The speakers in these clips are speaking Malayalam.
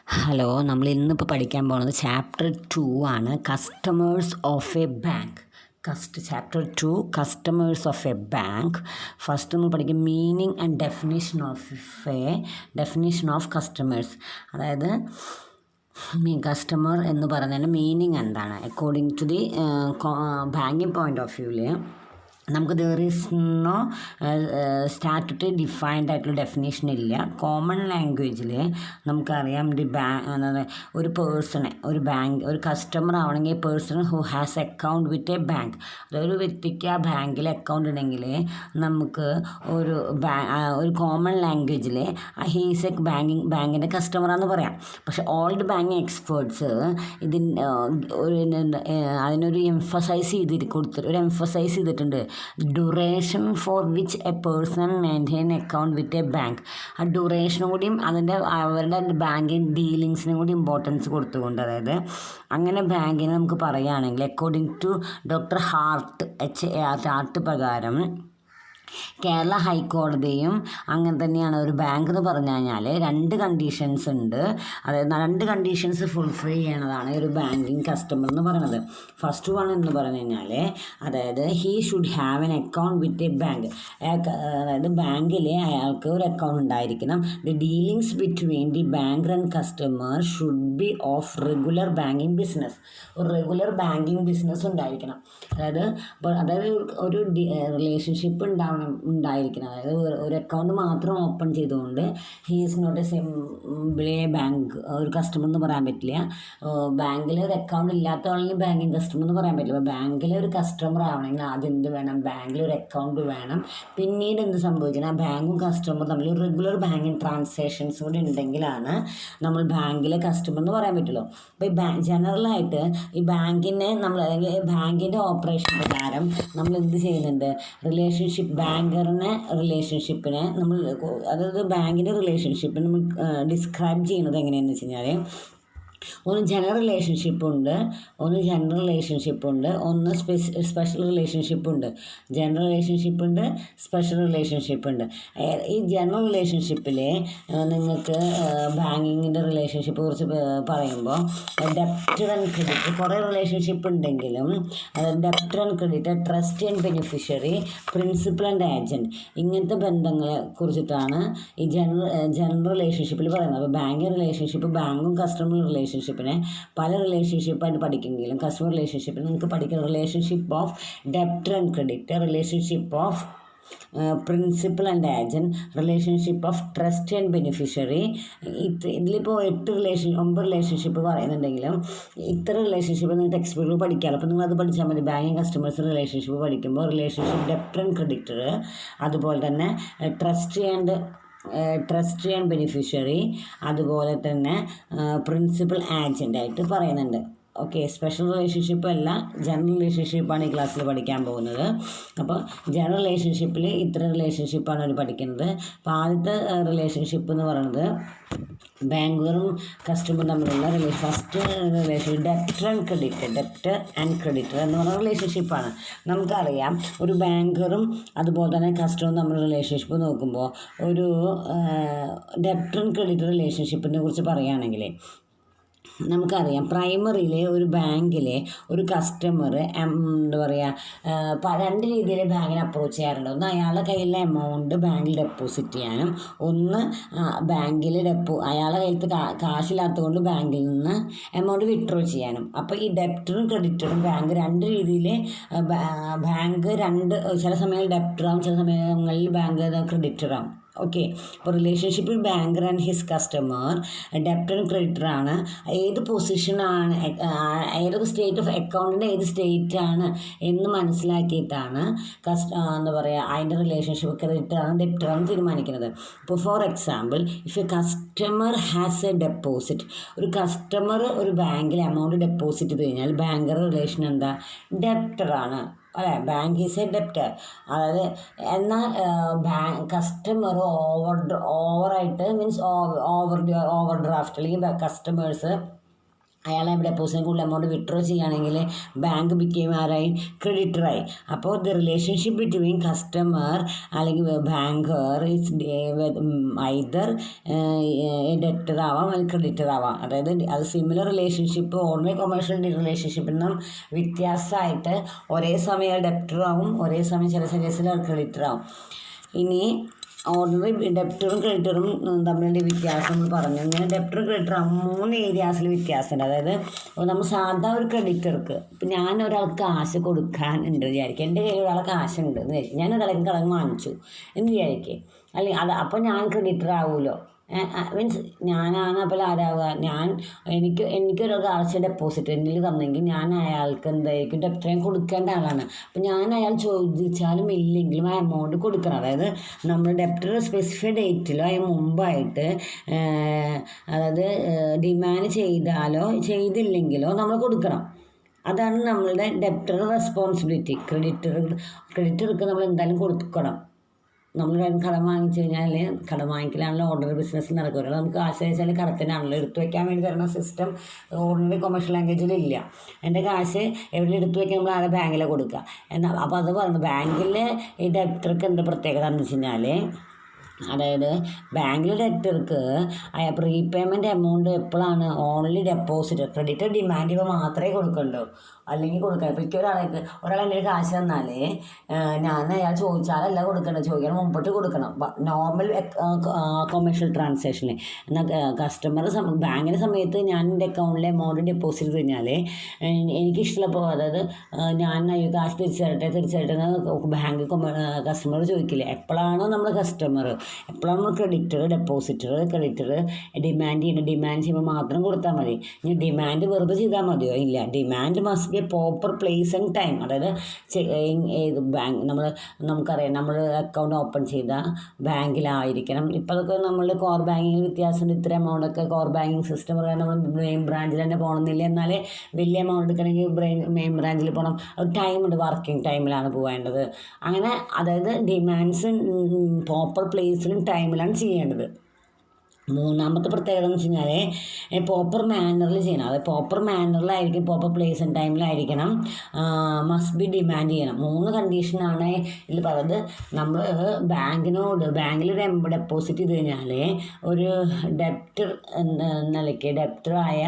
ഹലോ, നമ്മൾ ഇന്നിപ്പോൾ പഠിക്കാൻ പോകുന്നത് ചാപ്റ്റർ 2 ആണ്. Customers of a bank. Chapter 2 customers of a bank. First നമ്മൾ പഠിക്കും meaning and definition of customers. അതായത് കസ്റ്റമർ എന്ന് പറഞ്ഞതിൻ്റെ മീനിങ് എന്താണ് according to the banking point of വ്യൂവിൽ നമുക്ക് there is no statutory defined ആയിട്ടുള്ള ഡെഫിനേഷൻ ഇല്ല. കോമൺ ലാംഗ്വേജിൽ നമുക്കറിയാം ഒരു പേഴ്സണെ ഒരു കസ്റ്റമർ ആവണമെങ്കിൽ person who has account with a bank. അതൊരു വ്യക്തിക്ക് ആ ബാങ്കിൽ അക്കൗണ്ട് ഉണ്ടെങ്കിൽ നമുക്ക് ഒരു കോമൺ ലാംഗ്വേജിൽ ഹീസ് എ ബാങ്കിൻ്റെ കസ്റ്റമറാന്ന് പറയാം. പക്ഷേ ഓൾഡ് ബാങ്കിങ് എക്സ്പേർട്സ് അതിനൊരു എംഫസൈസ് ചെയ്തിട്ടുണ്ട്. Duration for which a person maintain account with a bank. ആ ഡ്യൂറേഷനും കൂടിയും അവരുടെ ബാങ്കിങ് ഡീലിങ്സിനും കൂടി ഇമ്പോർട്ടൻസ് കൊടുത്തുകൊണ്ട്, അതായത് അങ്ങനെ ബാങ്കിനെ നമുക്ക് പറയുകയാണെങ്കിൽ അക്കോർഡിംഗ് ടു ഡോക്ടർ ഹാർട്ട് പ്രകാരം കേരള ഹൈക്കോടതിയും അങ്ങനെ തന്നെയാണ്. ഒരു ബാങ്ക് എന്ന് പറഞ്ഞു കഴിഞ്ഞാൽ 2 കണ്ടീഷൻസ് ഉണ്ട്. അതായത് 2 കണ്ടീഷൻസ് ഫുൾഫിൽ ചെയ്യണതാണ് ഒരു ബാങ്കിങ് കസ്റ്റമർ എന്ന് പറയുന്നത്. ഫസ്റ്റ് വൺ എന്ന് പറഞ്ഞു കഴിഞ്ഞാൽ അതായത് he should have an account with a bank. അതായത് ബാങ്കിൽ അയാൾക്ക് ഒരു അക്കൗണ്ട് ഉണ്ടായിരിക്കണം. The dealings between the banker and customer should be of regular banking business. ഒരു റെഗുലർ ബാങ്കിങ് ബിസിനസ് ഉണ്ടായിരിക്കണം. അതായത് ഒരു റിലേഷൻഷിപ്പ് ഉണ്ടായിരിക്കണം. അതായത് ഒരു അക്കൗണ്ട് മാത്രം ഓപ്പൺ ചെയ്തുകൊണ്ട് he is not a simply bank ഒരു കസ്റ്റമർ എന്ന് പറയാൻ പറ്റില്ല. ബാങ്കിൽ ഒരു അക്കൗണ്ട് ഇല്ലാത്ത ആളെങ്കിൽ ബാങ്കിങ് കസ്റ്റമർ എന്ന് പറയാൻ പറ്റില്ല. അപ്പോൾ ബാങ്കിൽ ഒരു കസ്റ്റമർ ആവണമെങ്കിൽ ആദ്യം എന്ത് വേണം? ബാങ്കിൽ ഒരു അക്കൗണ്ട് വേണം. പിന്നീട് എന്ത് സംഭവിക്കണം? ആ ബാങ്കും കസ്റ്റമറും തമ്മിൽ റെഗുലർ ബാങ്കിങ് ട്രാൻസാക്ഷൻസ് കൂടി ഉണ്ടെങ്കിലാണ് നമ്മൾ ബാങ്കിലെ കസ്റ്റമർ എന്ന് പറയാൻ പറ്റുള്ളൂ. അപ്പോൾ ജനറലായിട്ട് ഈ ബാങ്കിനെ അല്ലെങ്കിൽ ബാങ്കിൻ്റെ ഓപ്പറേഷൻ പ്രകാരം നമ്മൾ എന്ത് ചെയ്യുന്നുണ്ട്? റിലേഷൻഷിപ്പിനെ നമ്മൾ, അതായത് ബാങ്കിൻ്റെ റിലേഷൻഷിപ്പിനെ നമ്മൾ ഡിസ്ക്രൈബ് ചെയ്യുന്നത് എങ്ങനെയാണെന്ന് വെച്ച് കഴിഞ്ഞാൽ ഒന്ന് ജനറൽ റിലേഷൻഷിപ്പ് ഉണ്ട്, ഒന്ന് സ്പെഷ്യൽ റിലേഷൻഷിപ്പ് ഉണ്ട്. ജനറൽ റിലേഷൻഷിപ്പ് ഉണ്ട്, സ്പെഷ്യൽ റിലേഷൻഷിപ്പ് ഉണ്ട്. ഈ ജനറൽ റിലേഷൻഷിപ്പിൽ നിങ്ങൾക്ക് ബാങ്കിങ്ങിൻ്റെ റിലേഷൻഷിപ്പ് കുറിച്ച് പറയുമ്പോൾ ഡെപ്റ്റർ ആൻഡ് ക്രെഡിറ്റ് കുറേ റിലേഷൻഷിപ്പ് ഉണ്ടെങ്കിലും debtor and credit, trust and beneficiary, principal and agent, ഇങ്ങനത്തെ ബന്ധങ്ങളെ കുറിച്ചിട്ടാണ് ഈ ജനറൽ റിലേഷൻഷിപ്പിൽ പറയുന്നത്. അപ്പോൾ ബാങ്കിങ് റിലേഷൻഷിപ്പ്, ബാങ്കും കസ്റ്റമർ റിലേഷൻഷിപ്പിനെ പല റിലേഷൻഷിപ്പായിട്ട് പഠിക്കുമെങ്കിലും കസ്റ്റമർ റിലേഷൻഷിപ്പിൽ നിങ്ങൾക്ക് പഠിക്കുന്ന relationship of debtor and credit, relationship of principal and agent, relationship of trust and beneficiary. ഇതിലിപ്പോൾ 9 റിലേഷൻഷിപ്പ് പറയുന്നുണ്ടെങ്കിലും ഇത്ര റിലേഷൻഷിപ്പ് നിങ്ങൾ ടെക്സ്റ്റ് ബുക്കിൽ പഠിക്കാമല്ലോ. അപ്പോൾ നിങ്ങളത് പഠിച്ചാൽ മതി. ബാങ്കിങ് കസ്റ്റമേഴ്സ് റിലേഷൻഷിപ്പ് പഠിക്കുമ്പോൾ റിലേഷൻഷിപ്പ് ഡെപ്റ്റർ ആൻഡ് ക്രെഡിറ്റർ, അതുപോലെ തന്നെ ട്രസ്റ്റ് ആൻഡ് ബെനിഫിഷ്യറി, അതുപോലെ തന്നെ പ്രിൻസിപ്പൽ ഏജൻ്റായിട്ട് പറയുന്നുണ്ട്. ഓക്കെ, സ്പെഷ്യൽ റിലേഷൻഷിപ്പ് അല്ല, ജനറൽ റിലേഷൻഷിപ്പാണ് ഈ ക്ലാസ്സിൽ പഠിക്കാൻ പോകുന്നത്. അപ്പോൾ ജനറൽ റിലേഷൻഷിപ്പിൽ ഇത്ര റിലേഷൻഷിപ്പാണ് അവർ പഠിക്കുന്നത്. അപ്പോൾ ആദ്യത്തെ റിലേഷൻഷിപ്പ് എന്ന് പറയുന്നത് ബാങ്കറും കസ്റ്റമറും തമ്മിലുള്ള first relation debtor and creditor എന്ന് പറയുന്ന റിലേഷൻഷിപ്പാണ്. നമുക്കറിയാം ഒരു ബാങ്കറും അതുപോലെ തന്നെ കസ്റ്റമറും തമ്മിലുള്ള റിലേഷൻഷിപ്പ് നോക്കുമ്പോൾ ഒരു ഡെപ്റ്റർ ആൻഡ് ക്രെഡിറ്റർ റിലേഷൻഷിപ്പിനെ കുറിച്ച് പറയുകയാണെങ്കിൽ നമുക്കറിയാം പ്രൈമറിയിലെ ഒരു ബാങ്കിലെ ഒരു കസ്റ്റമർ എന്താ പറയുക 2 രീതിയിൽ ബാങ്കിനെ അപ്രോച്ച് ചെയ്യാറുണ്ട്. ഒന്ന് അയാളുടെ കയ്യിലെ എമൗണ്ട് ബാങ്കിൽ ഡെപ്പോസിറ്റ് ചെയ്യാനും, ഒന്ന് ബാങ്കിൽ അയാളുടെ കയ്യിൽ കാശില്ലാത്തത് കൊണ്ട് ബാങ്കിൽ നിന്ന് എമൗണ്ട് വിത്ഡ്രോ ചെയ്യാനും. അപ്പോൾ ഈ ഡെപ്റ്ററും ക്രെഡിറ്ററും ബാങ്ക് 2 രീതിയിൽ ചില സമയങ്ങളിൽ ഡെപ്റ്ററാവും, ചില സമയങ്ങളിൽ ബാങ്ക് ക്രെഡിറ്ററാവും. ഓക്കെ, ഇപ്പോൾ റിലേഷൻഷിപ്പിൽ banker and his customer debtor and creditor ആണ്. ഏത് പൊസിഷനാണ്, ഏതൊക്കെ സ്റ്റേറ്റ് ഓഫ് അക്കൗണ്ടിൻ്റെ ഏത് സ്റ്റേറ്റ് ആണ് എന്ന് മനസ്സിലാക്കിയിട്ടാണ് എന്താ പറയുക അതിൻ്റെ റിലേഷൻഷിപ്പ് ക്രെഡിറ്റർ ആണ് ഡെപ്റ്റർ ആണ് തീരുമാനിക്കുന്നത്. ഇപ്പോൾ for example, if A customer has A deposit, ഒരു കസ്റ്റമർ ഒരു ബാങ്കിൽ എമൗണ്ട് ഡെപ്പോസിറ്റ് ചെയ്ത് കഴിഞ്ഞാൽ ബാങ്കർ റിലേഷൻ എന്താ? ഡെപ്റ്ററാണ് അല്ലേ? Bank is A debtor. അതായത് എന്നാൽ കസ്റ്റമർ ഓവറായിട്ട് മീൻസ് ഓവർ ഡ്രാഫ്റ്റ് അല്ലെങ്കിൽ കസ്റ്റമേഴ്സ് അയാളെ ഡെപ്പോസിറ്റിന് കൂടുതൽ എമൗണ്ട് വിഡ്രോ ചെയ്യുകയാണെങ്കിൽ ബാങ്ക് ബിക്കെയിം ആരായി, ക്രെഡിറ്ററായി. അപ്പോൾ ദ റിലേഷൻഷിപ്പ് ബിറ്റ്വീൻ കസ്റ്റമർ അല്ലെങ്കിൽ ബാങ്കർ ഇസ് ഐദർ ഡെറ്റർ ആവാം അല്ലെങ്കിൽ ക്രെഡിറ്റർ ആവാം. അതായത് അത് സിമിലർ റിലേഷൻഷിപ്പ് ഓർഡിനറി കൊമേഴ്ഷ്യൽ റിലേഷൻഷിപ്പിൽ നിന്നും വ്യത്യാസമായിട്ട് ഒരേ സമയം ഡെപ്റ്റർ ആവും, ഒരേ സമയം ചില കേസിൽ ക്രെഡിറ്റർ ആവും. ഇനി ഓർഡിനറി ഡെപ്റ്ററും ക്രെഡിറ്ററും തമ്മിലുള്ള വ്യത്യാസം പറഞ്ഞു. ഇങ്ങനെ ഡെപ്റ്ററും ക്രെഡിറ്ററും 3 ഏരിയാസിൽ വ്യത്യാസമുണ്ട്. അതായത് നമ്മൾ സാധാ ഒരു ക്രെഡിറ്റർക്ക് ഇപ്പം ഞാൻ ഒരാൾക്ക് കാശ് കൊടുക്കാൻ ഉണ്ട് വിചാരിക്കുക, എൻ്റെ കയ്യിൽ ഒരാളെ കാശുണ്ട് എന്ന് വിചാരിക്കും, ഞാൻ ഒരാൾക്ക് കടം വാങ്ങിച്ചു എന്ന് വിചാരിക്കുക, അല്ലെങ്കിൽ അപ്പോൾ ഞാൻ ക്രെഡിറ്റർ ആവുമല്ലോ. മീൻസ് ഞാനാണ് അപ്പോൾ ആരാവുക, എനിക്കൊരു ആവശ്യ ഡെപ്പോസിറ്റ് എന്നിൽ തന്നെങ്കിൽ ഞാൻ അയാൾക്ക് എന്തായിരിക്കും ഡെപ്റ്റർ കൊടുക്കേണ്ട ആളാണ്. അപ്പം ഞാൻ അയാൾ ചോദിച്ചാലും ഇല്ലെങ്കിലും ആ എമൗണ്ട് കൊടുക്കണം. അതായത് നമ്മൾ ഡെപ്റ്റർ സ്പെസിഫൈഡ് ഡേറ്റിലോ അതിന് മുമ്പായിട്ട് അതായത് ഡിമാൻഡ് ചെയ്താലോ ചെയ്തില്ലെങ്കിലോ നമ്മൾ കൊടുക്കണം. അതാണ് നമ്മളുടെ ഡെപ്റ്റർ റെസ്പോൺസിബിലിറ്റി. ക്രെഡിറ്റർക്ക് നമ്മൾ എന്തായാലും കൊടുക്കണം. നമ്മൾ കടം വാങ്ങിച്ചു കഴിഞ്ഞാൽ കടം വാങ്ങിക്കലാണല്ലോ ഓർഡിനറി ബിസിനസ് നടക്കുക. നമുക്ക് കാശ് അയച്ചാൽ കടത്തിനാണല്ലോ എടുത്തു വയ്ക്കാൻ വേണ്ടി തരുന്ന സിസ്റ്റം ഓർഡിനറി കൊമേഴ്ഷ്യൽ ലാംഗ്വേജിലില്ല. എൻ്റെ കാശ് എവിടെ എടുത്തു വയ്ക്കാൻ നമ്മൾ ആരെ ബാങ്കിലെ കൊടുക്കുക എന്നാൽ. അപ്പോൾ അത് പറഞ്ഞു ബാങ്കിലെ ഈ ഡെപ്റ്റർക്ക് എന്ത് പ്രത്യേകത എന്ന് വെച്ച് കഴിഞ്ഞാൽ, അതായത് ബാങ്കിലെ ഡെപ്റ്റർക്ക് പ്രീപേയ്മെൻറ്റ് എമൗണ്ട് എപ്പോഴാണ് ഓൺലി ഡെപ്പോസിറ്റ്, ക്രെഡിറ്റർ ഡിമാൻഡ് ചെയ്യുമ്പോൾ മാത്രമേ കൊടുക്കണ്ടൂ, അല്ലെങ്കിൽ കൊടുക്കണം. ഇപ്പോൾ എനിക്ക് ഒരാൾ എൻ്റെ കാശ് തന്നാൽ ഞാൻ അയാൾ ചോദിച്ചാലല്ല കൊടുക്കേണ്ടത്, ചോദിക്കാൻ മുമ്പോട്ട് കൊടുക്കണം നോർമൽ കൊമേഴ്ഷ്യൽ ട്രാൻസാക്ഷനിൽ. എന്നാൽ കസ്റ്റമർ ബാങ്കിൻ്റെ സമയത്ത് ഞാൻ എൻ്റെ അക്കൗണ്ടിലെ എമൗണ്ട് ഡെപ്പോസിറ്റ് ചെയ്ത് കഴിഞ്ഞാൽ എനിക്കിഷ്ടമുള്ളപ്പോൾ, അതായത് ഞാൻ കാശ് തിരിച്ചറിയട്ടെ ബാങ്ക് കസ്റ്റമർ ചോദിക്കില്ലേ. എപ്പോഴാണോ നമ്മൾ കസ്റ്റമർ, എപ്പോഴാണ് നമ്മൾ ക്രെഡിറ്റർ ഡിമാൻഡ് ചെയ്യുമ്പോൾ മാത്രം കൊടുത്താൽ മതി. ഇനി ഡിമാൻഡ് വെറുതെ ചെയ്താൽ മതിയോ? ഇല്ല. Demand must be A proper place and time. അതായത് ഏത് ബാങ്ക് നമുക്കറിയാം, നമ്മൾ അക്കൗണ്ട് ഓപ്പൺ ചെയ്ത ബാങ്കിലായിരിക്കണം. ഇപ്പോൾ അതൊക്കെ നമ്മളുടെ കോർ ബാങ്കിങ്ങിൽ വ്യത്യാസമുണ്ട്. ഇത്ര എമൗണ്ടൊക്കെ കോർ ബാങ്കിങ് സിസ്റ്റം പറയാൻ നമ്മൾ മെയിൻ ബ്രാഞ്ചിൽ തന്നെ പോകണമെന്നില്ല. എന്നാലേ വലിയ എമൗണ്ട് എടുക്കണമെങ്കിൽ മെയിൻ ബ്രാഞ്ചിൽ പോകണം. ഒരു ടൈമുണ്ട്, വർക്കിംഗ് ടൈമിലാണ് പോകേണ്ടത്. അങ്ങനെ അതായത് ഡിമാൻഡ്സ് പ്രോപ്പർ പ്ലേസിലും ടൈമിലാണ് ചെയ്യേണ്ടത്. മൂന്നാമത്തെ പ്രത്യേകത എന്ന് വെച്ച് കഴിഞ്ഞാൽ പ്രോപ്പർ മാനറിൽ ചെയ്യണം. അത് പ്രോപ്പർ മാനറിലായിരിക്കും, പ്രോപ്പർ പ്ലേസ് ആൻഡ് ടൈമിലായിരിക്കണം, മസ്റ്റ് ബി ഡിമാൻഡ് ചെയ്യണം. 3 കണ്ടീഷനാണ് ഇതിൽ പറയുന്നത്. നമ്മൾ ബാങ്കിലൊരു ഡെപ്പോസിറ്റ് ചെയ്ത് കഴിഞ്ഞാൽ ഒരു ഡെപ്റ്റർ നിലയ്ക്ക് ഡെപ്റ്ററായ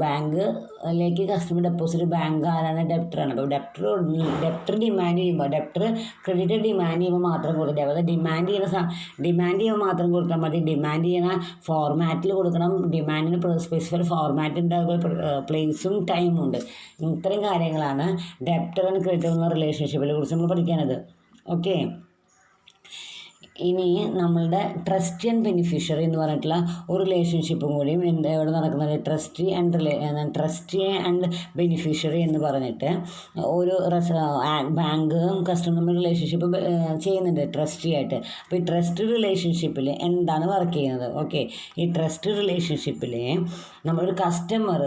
ബാങ്കിലേക്ക് കസ്റ്റമർ ഡെപ്പോസിറ്റ് ബാങ്ക് ആരാണ്? ഡെപ്റ്ററാണ്. അപ്പോൾ ഡെപ്റ്റർ ഡിമാൻഡ് ചെയ്യുമ്പോൾ ക്രെഡിറ്റ് ഡിമാൻഡ് ചെയ്യുമ്പോൾ മാത്രം കൊടുക്കുക. അതായത് ഡിമാൻഡ് ചെയ്യുമ്പോൾ മാത്രം കൊടുത്താൽ മതി. ഡിമാൻഡ് ചെയ്യുന്ന ഫോർമാറ്റിൽ കൊടുക്കണം. ഡിമാൻഡിന് സ്പെസിഫൈഡ് ഫോർമാറ്റ് ഉണ്ട്, അതുപോലെ പ്ലേസും ടൈമും ഉണ്ട്. ഇത്രയും കാര്യങ്ങളാണ് ഡെപ്റ്റർ ആൻഡ് ക്രെഡിറ്റർ എന്ന റിലേഷൻഷിപ്പിനെ കുറിച്ച് നമ്മൾ പഠിക്കാനത്. ഓക്കെ, ഇനി നമ്മളുടെ ട്രസ്റ്റി ആൻഡ് ബെനിഫിഷ്യറി എന്ന് പറഞ്ഞിട്ടുള്ള ഒരു റിലേഷൻഷിപ്പും കൂടിയും എവിടെ നടക്കുന്നത്? ട്രസ്റ്റി ആൻഡ് ബെനിഫിഷ്യറി എന്ന് പറഞ്ഞിട്ട് ഒരു ബാങ്കും കസ്റ്റമറും റിലേഷൻഷിപ്പ് ചെയ്യുന്നുണ്ട് ട്രസ്റ്റി ആയിട്ട്. അപ്പോൾ ഈ ട്രസ്റ്റ് റിലേഷൻഷിപ്പിൽ എന്താണ് വർക്ക് ചെയ്യുന്നത്? ഓക്കെ, ഈ ട്രസ്റ്റ് റിലേഷൻഷിപ്പിൽ നമ്മളൊരു കസ്റ്റമർ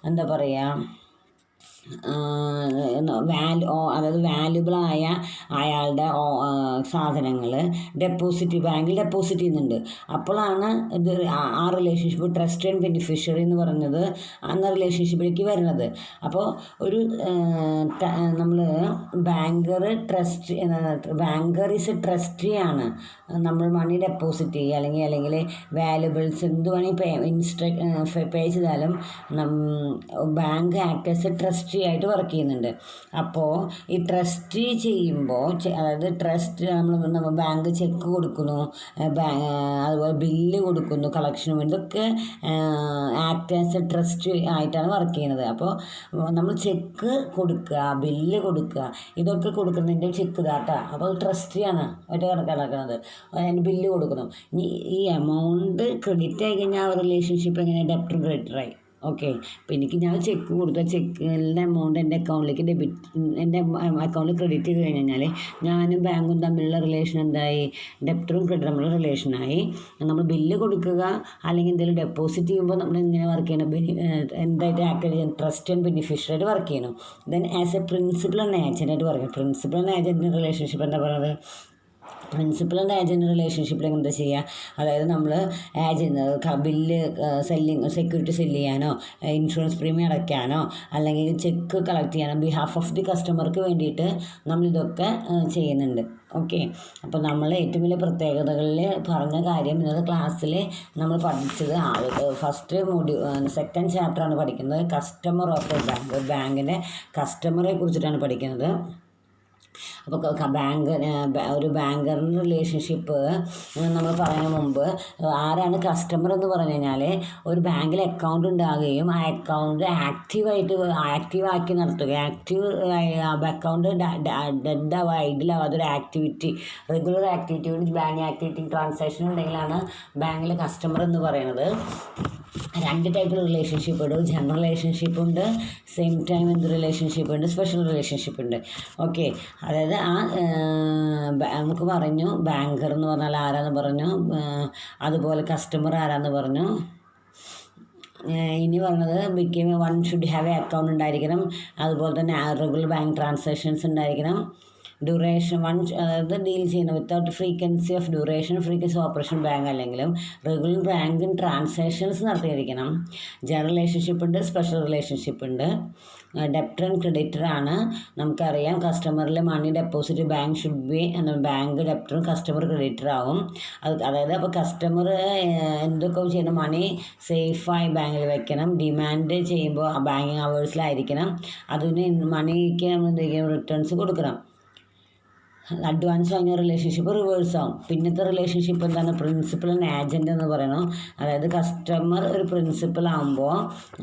എന്താ പറയുക, അതായത് വാല്യുബിളായ അയാളുടെ സാധനങ്ങൾ ബാങ്കിൽ ഡെപ്പോസിറ്റ് ചെയ്യുന്നുണ്ട്. അപ്പോഴാണ് ഇത് ആ റിലേഷൻഷിപ്പ് ട്രസ്റ്റ് ആൻഡ് ബെനിഫിഷ്യറി എന്ന് പറയുന്നത് എന്ന റിലേഷൻഷിപ്പിലേക്ക് വരുന്നത്. അപ്പോൾ ഒരു നമ്മൾ ബാങ്കർ ഈസ് എ ട്രസ്റ്റിയാണ്. നമ്മൾ മണി ഡെപ്പോസിറ്റ് ചെയ്യുക അല്ലെങ്കിൽ വാല്യുബിൾസ് എന്ത് വേണമെങ്കിൽ പേ ചെയ്താലും bank act as A trustee ആയിട്ട് വർക്ക് ചെയ്യുന്നുണ്ട്. അപ്പോൾ ഈ ട്രസ്റ്റ് ചെയ്യുമ്പോൾ, അതായത് നമ്മൾ ബാങ്ക് ചെക്ക് കൊടുക്കുന്നു, അതുപോലെ ബില്ല് കൊടുക്കുന്നു, കളക്ഷനും, ഇതൊക്കെ ആക്ട് ആസ് എ ട്രസ്റ്റ് ആയിട്ടാണ് വർക്ക് ചെയ്യുന്നത്. അപ്പോൾ നമ്മൾ ചെക്ക് കൊടുക്കുക, ബില്ല് കൊടുക്കുക, ഇതൊക്കെ കൊടുക്കുന്നതിൻ്റെ ചെക്ക് ദാട്ട. അപ്പോൾ ട്രസ്റ്റിയാണ് ഒറ്റ കണക്കാക്കുന്നത്. അതിന് ബില്ല് കൊടുക്കണം. ഈ എമൗണ്ട് ക്രെഡിറ്റ് ആയി കഴിഞ്ഞാൽ ആ റിലേഷൻഷിപ്പ് എങ്ങനെ? ഡെപ്റ്റർ ക്രെഡിറ്ററായി. ഓക്കെ, അപ്പോൾ ഞാൻ ചെക്ക് കൊടുത്ത ചെക്കിൻ്റെ എമൗണ്ട് എൻ്റെ അക്കൗണ്ടിൽ ക്രെഡിറ്റ് ചെയ്ത് കഴിഞ്ഞാൽ ഞാനും ബാങ്കും തമ്മിലുള്ള റിലേഷൻ എന്തായി? ഡെപ്റ്ററും ക്രെഡിറ്ററും തമ്മിലുള്ള റിലേഷനായി. നമ്മൾ ബില്ല് കൊടുക്കുക അല്ലെങ്കിൽ എന്തെങ്കിലും ഡെപ്പോസിറ്റ് ചെയ്യുമ്പോൾ നമ്മൾ ഇങ്ങനെ വർക്ക് ചെയ്യണം, എന്തായിട്ട് ആക്ട് ചെയ്യണം? ട്രസ്റ്റ് ആൻഡ് ബെനിഫിഷ്യറായിട്ട് വർക്ക് ചെയ്യണം. Then as a principal and ഏജൻറ്റായിട്ട് വർക്ക് ചെയ്യണം. പ്രിൻസിപ്പൽ ആൻഡ് ഏജൻറ്റിൻ്റെ റിലേഷൻഷിപ്പ് എന്താ പറയുന്നത്? പ്രിൻസിപ്പൽ ആൻഡ് ഏജൻറ്റ് റിലേഷൻഷിപ്പിൽ എന്താ ചെയ്യുക, അതായത് നമ്മൾ ഏജൻറ്റ് ബില്ല് സെക്യൂരിറ്റി സെല്ല് ചെയ്യാനോ ഇൻഷുറൻസ് പ്രീമിയം അടയ്ക്കാനോ അല്ലെങ്കിൽ ചെക്ക് കളക്ട് ചെയ്യാനോ ബിഹാഫ് ഓഫ് ദി കസ്റ്റമർക്ക് വേണ്ടിയിട്ട് നമ്മളിതൊക്കെ ചെയ്യുന്നുണ്ട്. ഓക്കെ, അപ്പോൾ നമ്മൾ ഏറ്റവും വലിയ പ്രത്യേകതകളിൽ പറഞ്ഞ കാര്യം ഇന്നത്തെ ക്ലാസ്സിൽ നമ്മൾ പഠിച്ചത് ഫസ്റ്റ് സെക്കൻഡ് ചാപ്റ്ററാണ് പഠിക്കുന്നത്, കസ്റ്റമർ ഓഫ് എ ബാങ്ക്. ബാങ്കിൻ്റെ കസ്റ്റമറെ കുറിച്ചിട്ടാണ് പഠിക്കുന്നത്. അപ്പോൾ ഒരു ബാങ്കറിൻ്റെ റിലേഷൻഷിപ്പ് നമ്മൾ പറയുന്ന മുമ്പ് ആരാണ് കസ്റ്റമർ എന്ന് പറഞ്ഞു കഴിഞ്ഞാൽ ഒരു ബാങ്കിൽ അക്കൗണ്ട് ഉണ്ടാകുകയും ആ അക്കൗണ്ട് ആക്റ്റീവാക്കി നടത്തുക. അക്കൗണ്ട് ഡെഡാവുക ഐഡിലാവാതെ ഒരു activity regular activity bank activity transaction ഉണ്ടെങ്കിലാണ് ബാങ്കിലെ കസ്റ്റമർ എന്ന് പറയുന്നത്. 2 ടൈപ്പിൽ റിലേഷൻഷിപ്പ് ഉണ്ട്, ജനറൽ റിലേഷൻഷിപ്പ് ഉണ്ട്, സെയിം ടൈം എന്ത് റിലേഷൻഷിപ്പ് ഉണ്ട്, സ്പെഷ്യൽ റിലേഷൻഷിപ്പ് ഉണ്ട്. ഓക്കെ, അതായത് നമുക്ക് പറഞ്ഞു ബാങ്കർ എന്ന് പറഞ്ഞാൽ ആരാന്ന് പറഞ്ഞു, അതുപോലെ കസ്റ്റമർ ആരാന്ന് പറഞ്ഞു. ഇനി പറഞ്ഞത് one should have a account ഉണ്ടായിരിക്കണം, അതുപോലെ തന്നെ റെഗുലർ ബാങ്ക് ട്രാൻസാക്ഷൻസ് ഉണ്ടായിരിക്കണം. ഡ്യൂറേഷൻ അതായത് ഡീൽ ചെയ്യുന്ന without frequency of operation bank അല്ലെങ്കിലും റെഗുലർ ബാങ്കിങ് ട്രാൻസാക്ഷൻസ് നടത്തിയിരിക്കണം. ജനറൽ റിലേഷൻഷിപ്പ് ഉണ്ട്, സ്പെഷ്യൽ റിലേഷൻഷിപ്പ് ഉണ്ട്. ഡെപ്റ്റർ ആൻഡ് ക്രെഡിറ്റർ ആണ്. നമുക്കറിയാം കസ്റ്റമറിൽ money deposit bank should be bank ഡെപ്റ്ററും കസ്റ്റമർ ക്രെഡിറ്റർ ആവും. അതായത് അപ്പോൾ കസ്റ്റമർ എന്തൊക്കെ ചെയ്യുന്ന മണി സേഫായി ബാങ്കിൽ വെക്കണം, ഡിമാൻഡ് ചെയ്യുമ്പോൾ ബാങ്കിങ് അവേഴ്സിലായിരിക്കണം, അതിന് മണിക്ക് നമ്മൾ എന്ത് ചെയ്യണം, റിട്ടേൺസ് കൊടുക്കണം. അഡ്വാൻസ് വാങ്ങിയ റിലേഷൻഷിപ്പ് റിവേഴ്സ് ആവും. പിന്നത്തെ റിലേഷൻഷിപ്പ് എന്താണ്, പ്രിൻസിപ്പൽ ആൻഡ് ഏജൻറ്റ് എന്ന് പറയണം. അതായത് കസ്റ്റമർ ഒരു പ്രിൻസിപ്പൽ ആകുമ്പോൾ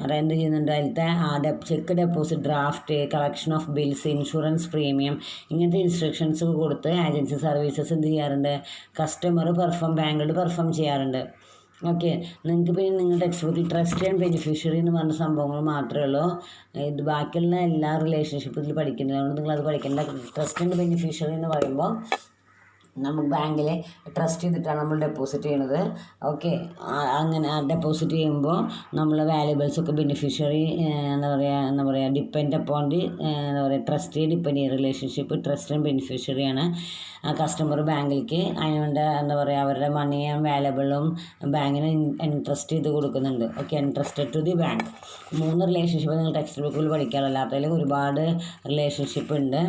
അതായത് എന്ത് ചെയ്യുന്നുണ്ട്, അതിലത്തെ check deposit, draft, collection of bills, insurance premium ഇങ്ങനത്തെ ഇൻസ്ട്രക്ഷൻസ് കൊടുത്ത് ഏജൻസി സർവീസസ് എന്ത് ചെയ്യാറുണ്ട്, കസ്റ്റമർ ബാങ്കോട് പെർഫോം ചെയ്യാറുണ്ട്. ഓക്കെ, നിങ്ങൾക്ക് പിന്നെ നിങ്ങളുടെ ടെക്സ്റ്റ് ബുക്കിൽ ട്രസ്റ്റ് ആൻഡ് ബെനിഫിഷ്യറി എന്ന് പറഞ്ഞ സംഭവങ്ങൾ മാത്രമേ ഉള്ളൂ. ഇത് ബാക്കിയുള്ള എല്ലാ റിലേഷൻഷിപ്പിൽ പഠിക്കുന്നില്ല, അതുകൊണ്ട് നിങ്ങളത് പഠിക്കേണ്ട. ട്രസ്റ്റ് ആൻഡ് ബെനിഫിഷ്യറി എന്ന് പറയുമ്പോൾ നമുക്ക് ബാങ്കിൽ ട്രസ്റ്റ് ചെയ്തിട്ടാണ് നമ്മൾ ഡെപ്പോസിറ്റ് ചെയ്യണത്. ഓക്കെ, അങ്ങനെ ഡെപ്പോസിറ്റ് ചെയ്യുമ്പോൾ നമ്മൾ വാല്യുബിൾസൊക്കെ ബെനിഫിഷ്യറി എന്താ പറയുക depend upon the trust depend ചെയ്യുന്ന റിലേഷൻഷിപ്പ് ട്രസ്റ്റ് ആൻഡ് ബെനിഫിഷ്യറിയാണ്. കസ്റ്റമർ ബാങ്കിലേക്ക് അതിനുവേണ്ട അവരുടെ മണിയും വാല്യുബിളും ബാങ്കിന് ഇൻട്രസ്റ്റ് ചെയ്ത് കൊടുക്കുന്നുണ്ട്. Okay, interested to the bank. 3 relationship നിങ്ങൾ ടെക്സ്റ്റ് ബുക്കിൽ പഠിക്കാറില്ലാത്തതിൽ ഒരുപാട് റിലേഷൻഷിപ്പ് ഉണ്ട്.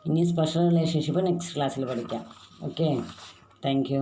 ഇനി സ്പെഷ്യൽ റിലേഷൻഷിപ്പ് നെക്സ്റ്റ് ക്ലാസ്സിൽ പഠിക്കാം. Okay, thank you.